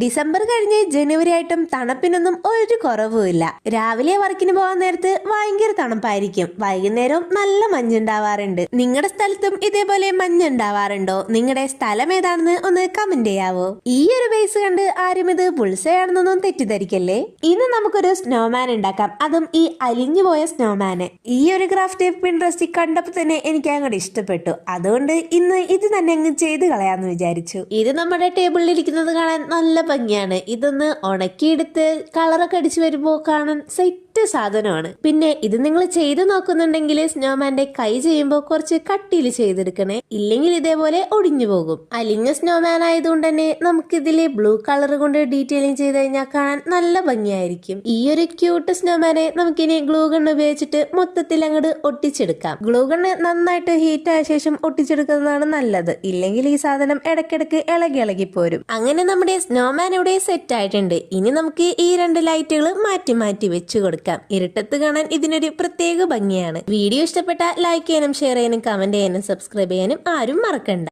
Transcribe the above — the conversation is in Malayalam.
ഡിസംബർ കഴിഞ്ഞ് ജനുവരി ആയിട്ടും തണുപ്പിനൊന്നും ഒരു കുറവുമില്ല. രാവിലെ വർക്കിന് പോകാൻ നേരത്ത് ഭയങ്കര തണുപ്പായിരിക്കും, വൈകുന്നേരവും നല്ല മഞ്ഞുണ്ടാവാറുണ്ട്. നിങ്ങളുടെ സ്ഥലത്തും ഇതേപോലെ മഞ്ഞുണ്ടാവാറുണ്ടോ? നിങ്ങളുടെ സ്ഥലം ഏതാണെന്ന് ഒന്ന് കമന്റ് ചെയ്യാവോ? ഈ ഒരു ബേസ് കണ്ട് ആരും ഇത് ബുൾസയാണെന്നൊന്നും തെറ്റിദ്ധരിക്കല്ലേ. ഇന്ന് നമുക്കൊരു സ്നോമാൻ ഉണ്ടാക്കാം, അതും ഈ അലിഞ്ഞുപോയ സ്നോമാന്. ഈ ഒരു ക്രാഫ്റ്റ് പിൻട്രസ്റ്റിൽ കണ്ടപ്പോൾ തന്നെ എനിക്ക് അങ്ങോട്ട് ഇഷ്ടപ്പെട്ടു. അതുകൊണ്ട് ഇന്ന് ഇത് തന്നെ അങ്ങ് ചെയ്ത് കളയാന്ന് വിചാരിച്ചു. ഇത് നമ്മുടെ ടേബിളിൽ ഇരിക്കുന്നത് കാണാൻ നല്ല ഭംഗിയാണ്. ഇതൊന്ന് ഉണക്കിയെടുത്ത് കളറൊക്കെ അടിച്ചു വരുമ്പോൾ കാണാൻ സെറ്റ് സാധനമാണ്. പിന്നെ ഇത് നിങ്ങൾ ചെയ്തു നോക്കുന്നുണ്ടെങ്കിൽ സ്നോമാന്റെ കൈ ചെയ്യുമ്പോൾ കുറച്ച് കട്ടിയിൽ ചെയ്തെടുക്കണേ, ഇല്ലെങ്കിൽ ഇതേപോലെ ഒടിഞ്ഞു പോകും. അലിഞ്ഞ സ്നോമാൻ ആയതുകൊണ്ട് തന്നെ നമുക്കിതില് ബ്ലൂ കളർ കൊണ്ട് ഡീറ്റെയിലിംഗ് ചെയ്ത് കഴിഞ്ഞാൽ കാണാൻ നല്ല ഭംഗിയായിരിക്കും. ഈ ഒരു ക്യൂട്ട് സ്നോമാനെ നമുക്കിനി ഗ്ലൂ ഗൺ ഉപയോഗിച്ചിട്ട് മൊത്തത്തിൽ അങ്ങോട്ട് ഒട്ടിച്ചെടുക്കാം. ഗ്ലൂ ഗണ്ണ് നന്നായിട്ട് ഹീറ്റ് ആയ ശേഷം ഒട്ടിച്ചെടുക്കുന്നതാണ് നല്ലത്, ഇല്ലെങ്കിൽ ഈ സാധനം ഇടയ്ക്കിടയ്ക്ക് ഇളകി പോരും. അങ്ങനെ നമ്മുടെ സ്നോമാൻ ഇവിടെ സെറ്റ് ആയിട്ടുണ്ട്. ഇനി നമുക്ക് ഈ രണ്ട് ലൈറ്റുകൾ മാറ്റി മാറ്റി വെച്ച് കൊടുക്കാം. ഇരുട്ടത്ത് കാണാൻ ഇതിനൊരു പ്രത്യേക ഭംഗിയാണ്. വീഡിയോ ഇഷ്ടപ്പെട്ട ലൈക്ക് ചെയ്യാനും ഷെയർ ചെയ്യാനും കമന്റ് ചെയ്യാനും സബ്സ്ക്രൈബ് ചെയ്യാനും ആരും മറക്കണ്ട.